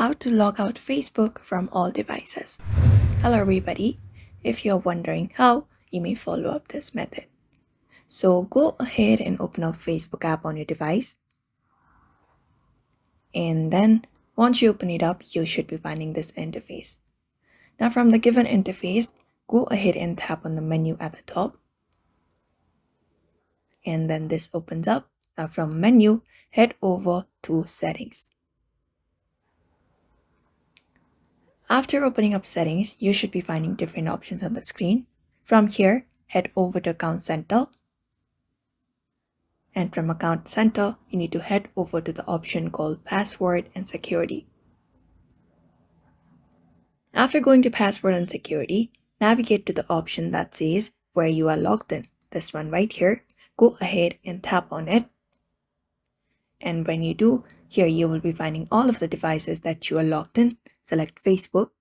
How to log out Facebook from all devices. Hello everybody. If you're wondering how, you may follow up this method. So go ahead and open up Facebook app on your device. And then once you open it up, you should be finding this interface. Now from the given interface, go ahead and tap on the menu at the top. And then this opens up. Now from menu, head over to settings. After opening up settings, you should be finding different options on the screen. From here, head over to Account Center. And from Account Center, you need to head over to the option called Password and Security. After going to Password and Security, navigate to the option that says where you are logged in. This one right here. Go ahead and tap on it. And when you do, here you will be finding all of the devices that you are logged in. Select Facebook.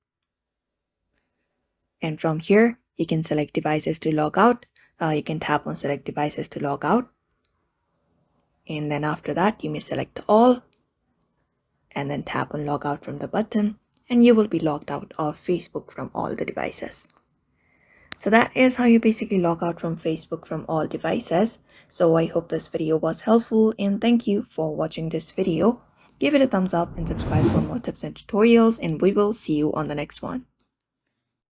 And from here, you can select devices to log out. You can tap on select devices to log out. And then after that, you may select all. And then tap on log out from the button. And you will be logged out of Facebook from all the devices. So that is how you basically log out from Facebook from all devices. So I hope this video was helpful and thank you for watching this video. Give it a thumbs up and subscribe for more tips and tutorials, and we will see you on the next one.